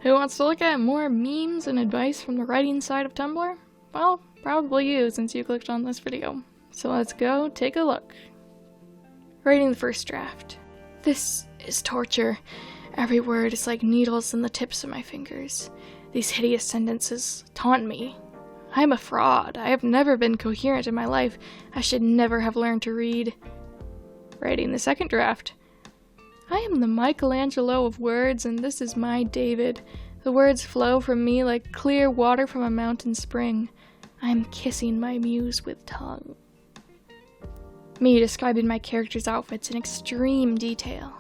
Who wants to look at more memes and advice from the writing side of Tumblr? Well, probably you, since you clicked on this video. So let's go take a look. Writing the first draft. This is torture. Every word is like needles in the tips of my fingers. These hideous sentences taunt me. I am a fraud. I have never been coherent in my life. I should never have learned to read. Writing the second draft. I am the Michelangelo of words, and this is my David. The words flow from me like clear water from a mountain spring. I am kissing my muse with tongue. Me describing my character's outfits in extreme detail.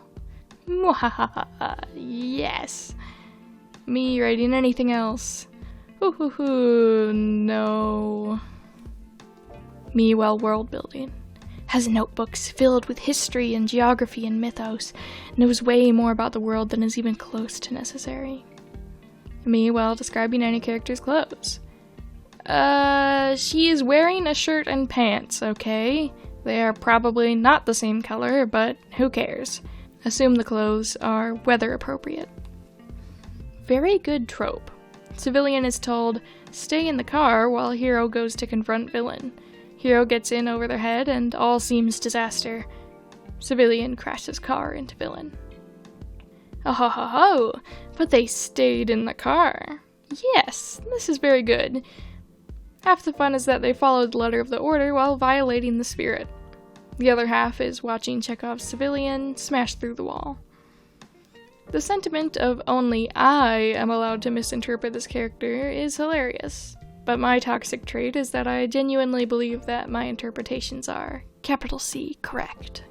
Mwahaha, yes. Me writing anything else. Ooh, no. Me while world building. Has notebooks filled with history and geography and mythos, knows way more about the world than is even close to necessary. Me while describing any character's clothes. She is wearing a shirt and pants, okay? They are probably not the same color, but who cares? Assume the clothes are weather appropriate. Very good trope. Civilian is told, stay in the car while hero goes to confront villain. Hero gets in over their head and all seems disaster. Civilian crashes car into villain. Oh ho ho ho, but they stayed in the car. Yes, this is very good. Half the fun is that they followed the letter of the order while violating the spirit. The other half is watching Chekhov's civilian smash through the wall. The sentiment of only I am allowed to misinterpret this character is hilarious. But my toxic trait is that I genuinely believe that my interpretations are, capital C, correct.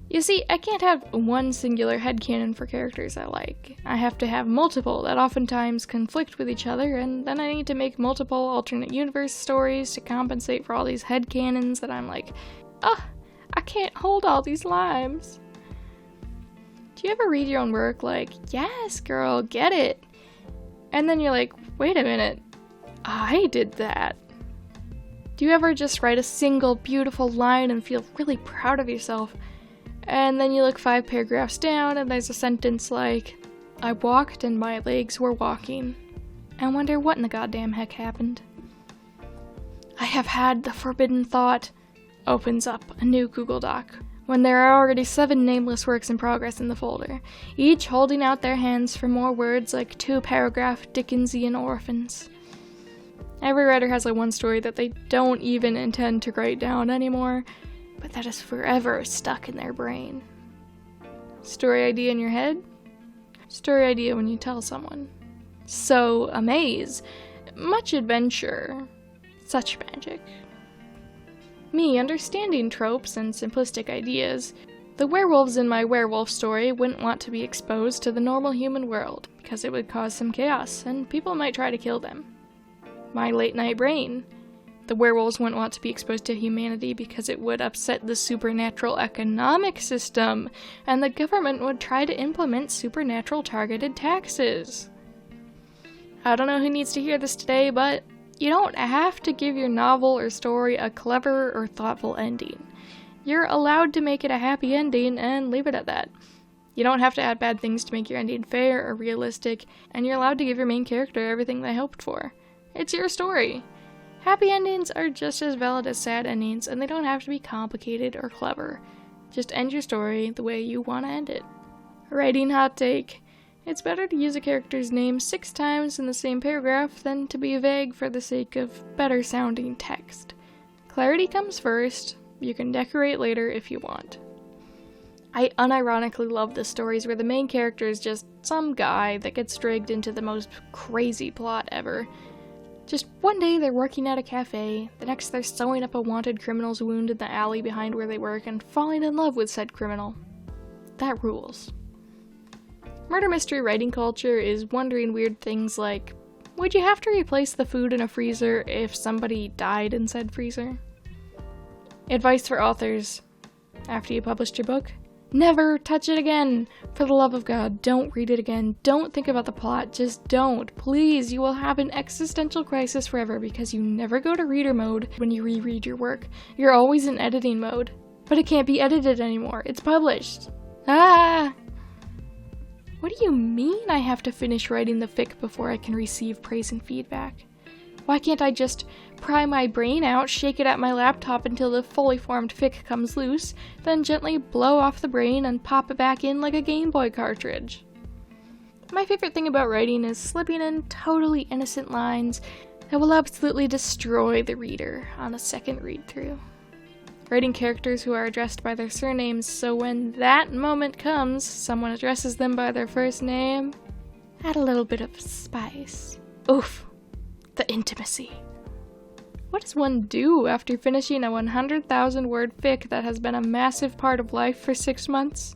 You see, I can't have one singular headcanon for characters I like. I have to have multiple that oftentimes conflict with each other, and then I need to make multiple alternate universe stories to compensate for all these headcanons that I'm like, I can't hold all these lives. Do you ever read your own work like, yes, girl, get it? And then you're like, wait a minute. I did that. Do you ever just write a single beautiful line and feel really proud of yourself, and then you look 5 paragraphs down and there's a sentence like, I walked and my legs were walking, and wonder what in the goddamn heck happened? I have had the forbidden thought, opens up a new Google Doc, when there are already 7 nameless works in progress in the folder, each holding out their hands for more words like 2-paragraph Dickensian orphans. Every writer has like one story that they don't even intend to write down anymore, but that is forever stuck in their brain. Story idea in your head? Story idea when you tell someone. So, amaze. Much adventure. Such magic. Me understanding tropes and simplistic ideas. The werewolves in my werewolf story wouldn't want to be exposed to the normal human world, because it would cause some chaos, and people might try to kill them. My late night brain. The werewolves wouldn't want to be exposed to humanity because it would upset the supernatural economic system, and the government would try to implement supernatural targeted taxes. I don't know who needs to hear this today, but you don't have to give your novel or story a clever or thoughtful ending. You're allowed to make it a happy ending and leave it at that. You don't have to add bad things to make your ending fair or realistic, and you're allowed to give your main character everything they hoped for. It's your story. Happy endings are just as valid as sad endings, and they don't have to be complicated or clever. Just end your story the way you want to end it. Writing hot take. It's better to use a character's name 6 times in the same paragraph than to be vague for the sake of better sounding text. Clarity comes first. You can decorate later if you want. I unironically love the stories where the main character is just some guy that gets dragged into the most crazy plot ever. Just one day they're working at a cafe, the next they're sewing up a wanted criminal's wound in the alley behind where they work and falling in love with said criminal. That rules. Murder mystery writing culture is wondering weird things like, would you have to replace the food in a freezer if somebody died in said freezer? Advice for authors. After you published your book, never touch it again! For the love of God, don't read it again. Don't think about the plot. Just don't. Please, you will have an existential crisis forever because you never go to reader mode when you reread your work. You're always in editing mode. But it can't be edited anymore. It's published. Ah! What do you mean I have to finish writing the fic before I can receive praise and feedback? Why can't I just pry my brain out, shake it at my laptop until the fully formed fic comes loose, then gently blow off the brain and pop it back in like a Game Boy cartridge? My favorite thing about writing is slipping in totally innocent lines that will absolutely destroy the reader on a second read-through. Writing characters who are addressed by their surnames, so when that moment comes, someone addresses them by their first name. Add a little bit of spice. Oof, the intimacy. What does one do after finishing a 100,000 word fic that has been a massive part of life for 6 months?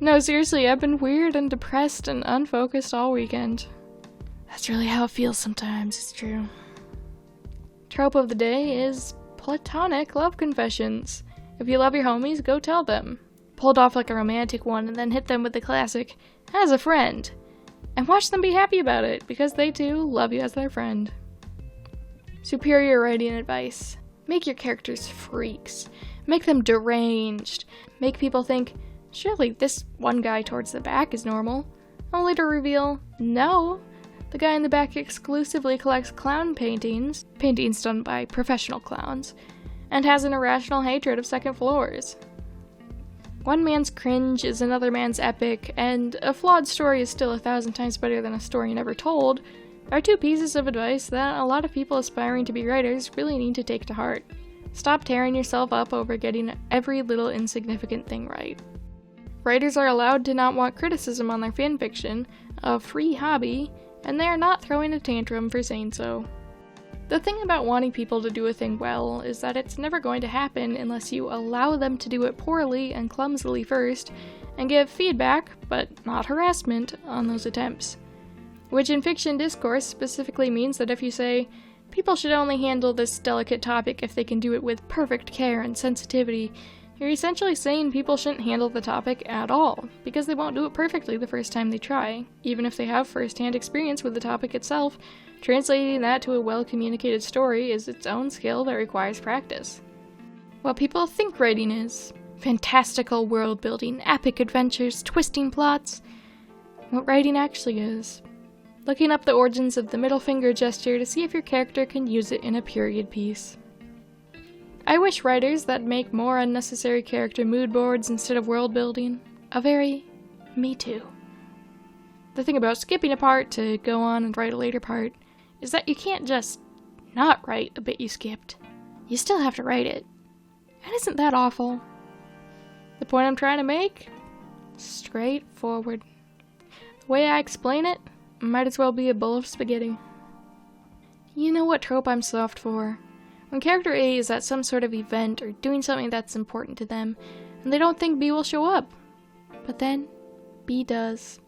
No, seriously, I've been weird and depressed and unfocused all weekend. That's really how it feels sometimes, it's true. Trope of the day is platonic love confessions. If you love your homies, go tell them. Pulled off like a romantic one and then hit them with the classic, as a friend. And watch them be happy about it, because they too love you as their friend. Superior writing advice. Make your characters freaks. Make them deranged. Make people think, surely this one guy towards the back is normal. Only to reveal, no. The guy in the back exclusively collects clown paintings done by professional clowns, and has an irrational hatred of second floors. One man's cringe is another man's epic, and a flawed story is still 1,000 times better than a story never told, are two pieces of advice that a lot of people aspiring to be writers really need to take to heart. Stop tearing yourself up over getting every little insignificant thing right. Writers are allowed to not want criticism on their fanfiction, a free hobby, and they are not throwing a tantrum for saying so. The thing about wanting people to do a thing well is that it's never going to happen unless you allow them to do it poorly and clumsily first, and give feedback, but not harassment, on those attempts. Which in fiction discourse specifically means that if you say, people should only handle this delicate topic if they can do it with perfect care and sensitivity, you're essentially saying people shouldn't handle the topic at all, because they won't do it perfectly the first time they try. Even if they have first-hand experience with the topic itself, translating that to a well-communicated story is its own skill that requires practice. What people think writing is fantastical world-building, epic adventures, twisting plots. What writing actually is looking up the origins of the middle finger gesture to see if your character can use it in a period piece. I wish writers that make more unnecessary character mood boards instead of world building a very me too. The thing about skipping a part to go on and write a later part is that you can't just not write a bit you skipped. You still have to write it. And isn't that awful? The point I'm trying to make? Straightforward. The way I explain it might as well be a bowl of spaghetti. You know what trope I'm soft for? When character A is at some sort of event or doing something that's important to them, and they don't think B will show up. But then, B does.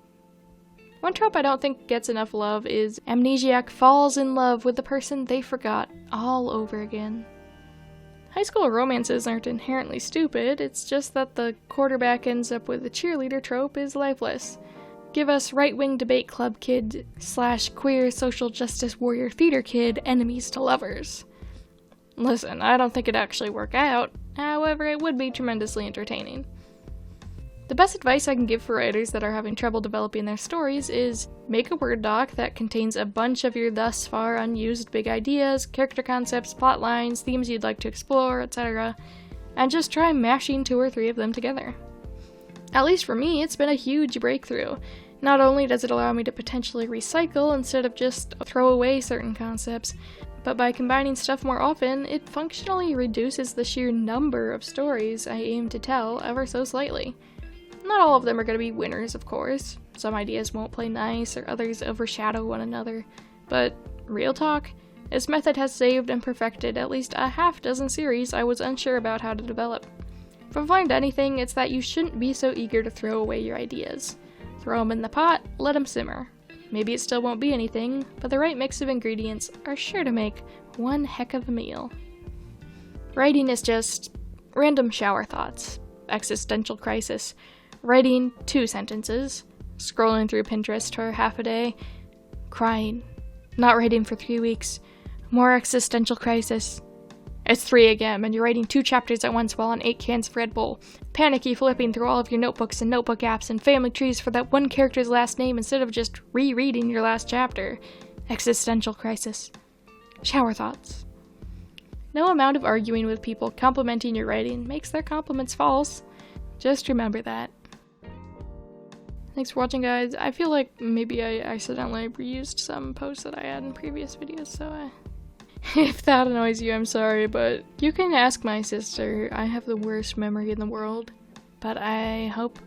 One trope I don't think gets enough love is amnesiac falls in love with the person they forgot all over again. High school romances aren't inherently stupid, it's just that the quarterback ends up with the cheerleader trope is lifeless. Give us right-wing debate club kid / queer social justice warrior theater kid enemies to lovers. Listen, I don't think it'd actually work out, however it would be tremendously entertaining. The best advice I can give for writers that are having trouble developing their stories is make a Word doc that contains a bunch of your thus far unused big ideas, character concepts, plot lines, themes you'd like to explore, etc., and just try mashing 2 or 3 of them together. At least for me, it's been a huge breakthrough. Not only does it allow me to potentially recycle instead of just throw away certain concepts, but by combining stuff more often, it functionally reduces the sheer number of stories I aim to tell ever so slightly. Not all of them are going to be winners, of course. Some ideas won't play nice, or others overshadow one another. But, real talk, this method has saved and perfected at least a half-dozen series I was unsure about how to develop. If I've learned anything, it's that you shouldn't be so eager to throw away your ideas. Throw them in the pot, let them simmer. Maybe it still won't be anything, but the right mix of ingredients are sure to make one heck of a meal. Writing is just random shower thoughts, existential crisis, writing 2 sentences, scrolling through Pinterest for half a day, crying, not writing for 3 weeks, more existential crisis, It's 3 a.m. and you're writing 2 chapters at once while on 8 cans of Red Bull. Panicky flipping through all of your notebooks and notebook apps and family trees for that one character's last name instead of just rereading your last chapter. Existential crisis. Shower thoughts. No amount of arguing with people complimenting your writing makes their compliments false. Just remember that. Thanks for watching, guys. I feel like maybe I accidentally reused some posts that I had in previous videos, so if that annoys you, I'm sorry, but you can ask my sister. I have the worst memory in the world. But I hope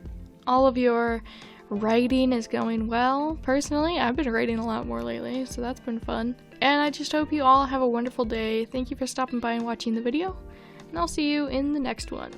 all of your writing is going well. Personally, I've been writing a lot more lately, so that's been fun. And I just hope you all have a wonderful day. Thank you for stopping by and watching the video, and I'll see you in the next one.